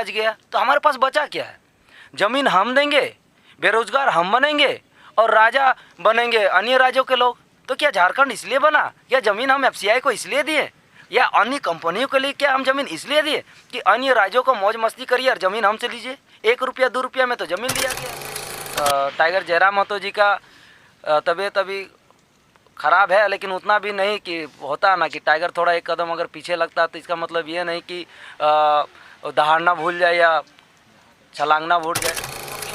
आज गया तो हमारे पास बचा क्या है? ज़मीन हम देंगे, बेरोजगार हम बनेंगे और राजा बनेंगे अन्य राज्यों के लोग। तो क्या झारखंड इसलिए बना? या ज़मीन हम एफसीआई को इसलिए दिए या अन्य कंपनियों के लिए क्या हम ज़मीन इसलिए दिए कि अन्य राज्यों को मौज मस्ती करिए और ज़मीन हमसे लीजिए? 1 रुपया 2 रुपया में तो ज़मीन लिया गया। टाइगर जयराम महतो जी का तबीयत अभी ख़राब है, लेकिन उतना भी नहीं कि होता ना कि टाइगर थोड़ा एक कदम अगर पीछे लगता तो इसका मतलब ये नहीं कि दहाड़ना भूल जाए या छलांगना भूल जाए।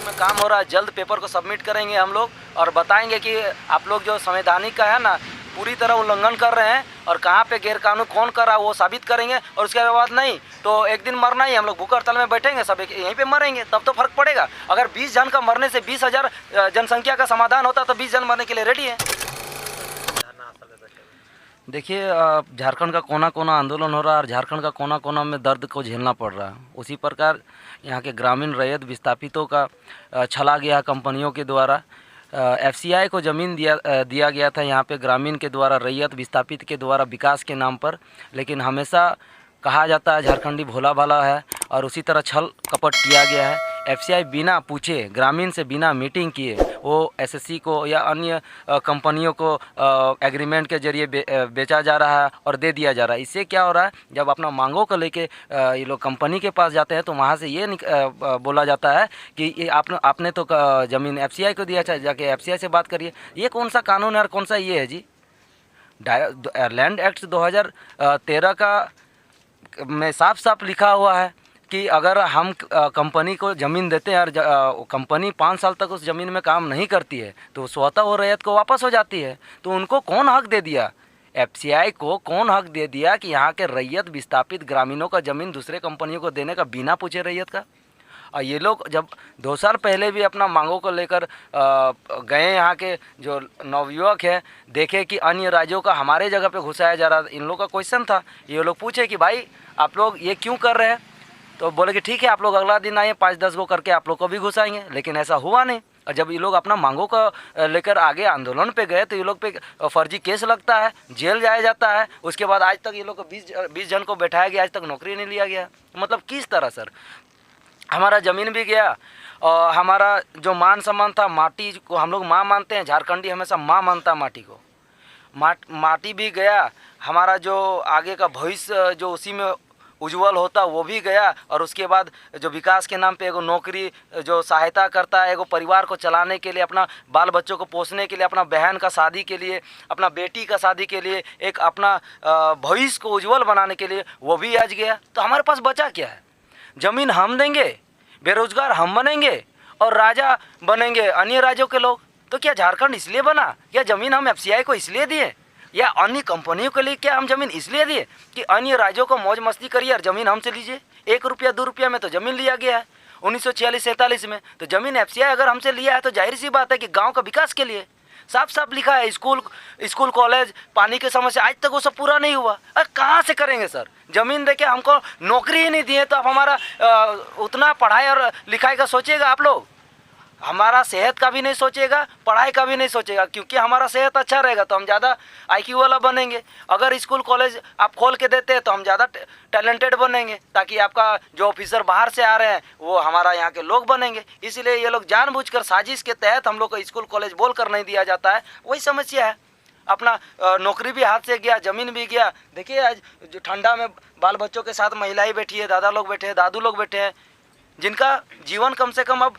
में काम हो रहा है, जल्द पेपर को सबमिट करेंगे हम लोग और बताएंगे कि आप लोग जो संवैधानिक का है ना पूरी तरह उल्लंघन कर रहे हैं और कहाँ पे गैरकानून कौन कर रहा है वो साबित करेंगे। और उसके बाद नहीं तो एक दिन मरना ही, हम लोग भूख हड़ताल में बैठेंगे, सब यहीं पे मरेंगे, तब तो फर्क पड़ेगा। अगर 20 जन का मरने से 20,000 जनसंख्या का समाधान होता तो 20 जन मरने के लिए रेडी है। देखिए, झारखंड का कोना कोना आंदोलन हो रहा है और झारखंड का कोना कोना में दर्द को झेलना पड़ रहा है। उसी प्रकार यहाँ के ग्रामीण रैयत विस्थापितों का छला गया कंपनियों के द्वारा। एफसीआई को ज़मीन दिया गया था यहाँ पे ग्रामीण के द्वारा, रैयत विस्थापित के द्वारा विकास के नाम पर। लेकिन हमेशा कहा जाता है झारखंडी भोला भाला है और उसी तरह छल कपट किया गया है। एफसीआई बिना पूछे, ग्रामीण से बिना मीटिंग किए वो एसएससी को या अन्य कंपनियों को एग्रीमेंट के जरिए बेचा जा रहा है और दे दिया जा रहा है। इससे क्या हो रहा है, जब अपना मांगों को लेके ये लोग कंपनी के पास जाते हैं तो वहाँ से ये बोला जाता है कि ये आपने तो ज़मीन एफसीआई को दिया, जाके एफसीआई से बात करिए। ये कौन सा कानून है और कौन सा ये है जी? लैंड एक्ट 2013 का में साफ साफ लिखा हुआ है कि अगर हम कंपनी को ज़मीन देते हैं और कंपनी 5 साल तक उस ज़मीन में काम नहीं करती है तो स्वतः वो रैयत को वापस हो जाती है। तो उनको कौन हक दे दिया? एफसीआई को कौन हक दे दिया कि यहाँ के रैयत विस्थापित ग्रामीणों का ज़मीन दूसरे कंपनियों को देने का बिना पूछे रैयत का? और ये लोग जब 2 साल पहले भी अपना मांगों को लेकर गए, यहाँ के जो नवयुवक हैं देखे कि अन्य राज्यों का हमारे जगह पे घुसाया जा रहा। इन लोगों का क्वेश्चन था, ये लोग पूछे कि भाई आप लोग ये क्यों कर रहे हैं? तो बोले कि ठीक है, आप लोग अगला दिन आइए, 5-10 गो करके आप लोग को भी घुसाएंगे। लेकिन ऐसा हुआ नहीं। और जब ये लोग अपना मांगों को लेकर आगे आंदोलन पे गए तो ये लोग पे फर्जी केस लगता है, जेल जाया जाता है। उसके बाद आज तक ये लोग को 20 जन को बैठाया गया, आज तक नौकरी नहीं लिया गया। मतलब किस तरह सर? हमारा ज़मीन भी गया और हमारा जो मान सम्मान था, माटी को हम लोग माँ मानते हैं, झारखंडी हमेशा माँ मानता है माटी को। माटी भी गया, हमारा जो आगे का भविष्य जो उसी में उज्जवल होता वो भी गया। और उसके बाद जो विकास के नाम पे एगो नौकरी जो सहायता करता है, एगो परिवार को चलाने के लिए, अपना बाल बच्चों को पोसने के लिए, अपना बहन का शादी के लिए, अपना बेटी का शादी के लिए, एक अपना भविष्य को उज्जवल बनाने के लिए, वो भी आज गया। तो हमारे पास बचा क्या है? ज़मीन हम देंगे, बेरोजगार हम बनेंगे और राजा बनेंगे अन्य राज्यों के लोग। तो क्या झारखंड इसलिए बना? या ज़मीन हम एफसीआई को इसलिए दिए या अन्य कंपनियों के लिए क्या हम ज़मीन इसलिए दिए कि अन्य राज्यों को मौज मस्ती करिए और ज़मीन हमसे लीजिए? 1 रुपया 2 रुपया में तो ज़मीन लिया गया है 1946-47 में। तो ज़मीन एफसीआई अगर हमसे लिया है तो जाहिर सी बात है कि गाँव का विकास के लिए। साफ साफ लिखा है, स्कूल कॉलेज, पानी की समस्या, आज तक वो सब पूरा नहीं हुआ। अरे कहाँ से करेंगे सर? ज़मीन देके हमको नौकरी ही नहीं दिए तो अब हमारा उतना पढ़ाई और लिखाई का सोचिएगा आप लोग? हमारा सेहत का भी नहीं सोचेगा, पढ़ाई का भी नहीं सोचेगा। क्योंकि हमारा सेहत अच्छा रहेगा तो हम ज़्यादा आईक्यू वाला बनेंगे। अगर स्कूल कॉलेज आप खोल के देते हैं तो हम ज़्यादा टैलेंटेड बनेंगे, ताकि आपका जो ऑफिसर बाहर से आ रहे हैं वो हमारा यहाँ के लोग बनेंगे। इसलिए ये लोग जानबूझकर साजिश के तहत हम लोग को स्कूल कॉलेज बोल कर नहीं दिया जाता है। वही समस्या है। अपना नौकरी भी हाथ से गया, ज़मीन भी गया। देखिए आज जो ठंडा में बाल बच्चों के साथ महिलाएँ बैठी है, दादा लोग बैठे हैं, दादू लोग बैठे हैं, जिनका जीवन कम से कम अब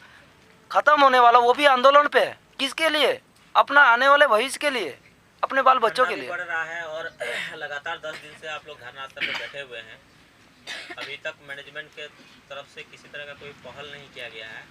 खत्म होने वाला, वो भी आंदोलन पे है। किसके लिए? अपना आने वाले भविष्य के लिए, अपने बाल बच्चों के लिए। बढ़ रहा है और लगातार 10 दिन से आप लोग धरना स्थल पर बैठे हुए हैं। अभी तक मैनेजमेंट के तरफ से किसी तरह का कोई पहल नहीं किया गया है,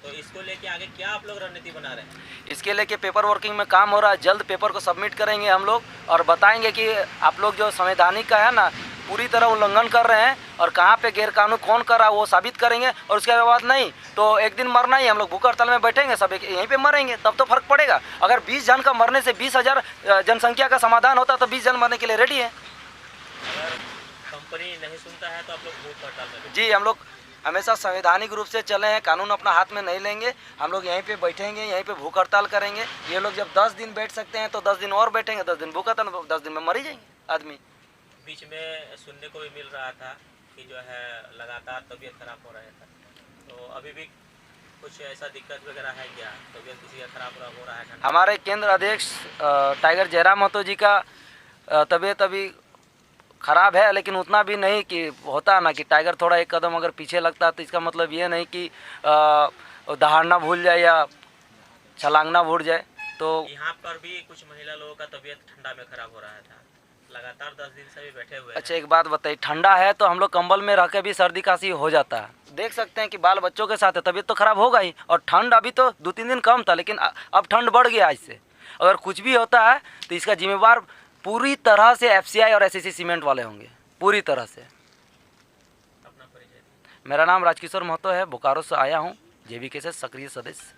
तो इसको लेके आगे क्या आप लोग रणनीति बना रहे हैं? इसके लेके पेपर वर्किंग में काम हो रहा है। जल्द पेपर को सबमिट करेंगे हम लोग और बताएंगे कि आप लोग जो संवैधानिक का है ना पूरी तरह उल्लंघन कर रहे हैं और कहाँ पे गैरकानून कौन कर रहा है वो साबित करेंगे। और उसके बाद नहीं तो एक दिन मरना ही, हम लोग भूख हड़ताल में बैठेंगे, सब यहीं पे मरेंगे, तब तो फर्क पड़ेगा। अगर 20 जन का मरने से 20,000 जनसंख्या का समाधान होता तो 20 जन मरने के लिए रेडी है। अगर कंपनी नहीं सुनता है तो आप लोग भूख हड़ताल में? जी, हम लोग हमेशा संवैधानिक रूप से चले हैं, कानून अपना हाथ में नहीं लेंगे। हम लोग यहीं पे बैठेंगे, यहीं पे भूख हड़ताल करेंगे। ये लोग जब 10 दिन बैठ सकते हैं तो 10 दिन और बैठेंगे, 10 दिन भूख हड़ताल, 10 दिन में मर ही जाएंगे आदमी। बीच में सुनने को भी मिल रहा था कि जो है लगातार तबीयत खराब हो रहा था, तो अभी भी कुछ ऐसा दिक्कत वगैरह है क्या? तबीयत किसी का खराब हो रहा है ठंड? हमारे केंद्र अध्यक्ष टाइगर जयराम महतो जी का तबीयत अभी ख़राब है, लेकिन उतना भी नहीं कि होता है ना कि टाइगर थोड़ा एक कदम अगर पीछे लगता है तो इसका मतलब ये नहीं कि दहाड़ना भूल जाए या छलांगना भूल जाए। तो यहाँ पर भी कुछ महिला लोगों का तबीयत ठंडा में खराब हो रहा था, लगातार 10 दिन से भी बैठे हुए अच्छा, हैं। एक बात बताइए, ठंडा है तो हम लोग कंबल में रह के भी सर्दी खांसी हो जाता है। देख सकते हैं कि बाल बच्चों के साथ है, तबीयत तो खराब होगा ही। और ठंड अभी तो 2-3 दिन कम था, लेकिन अब ठंड बढ़ गया इससे। अगर कुछ भी होता है तो इसका जिम्मेवार पूरी तरह से FCI और SCC सीमेंट वाले होंगे, पूरी तरह से। अपना परिचय दीजिए। मेरा नाम राजकिशोर महतो है, बोकारो से आया हूँ, JVK से सक्रिय सदस्य।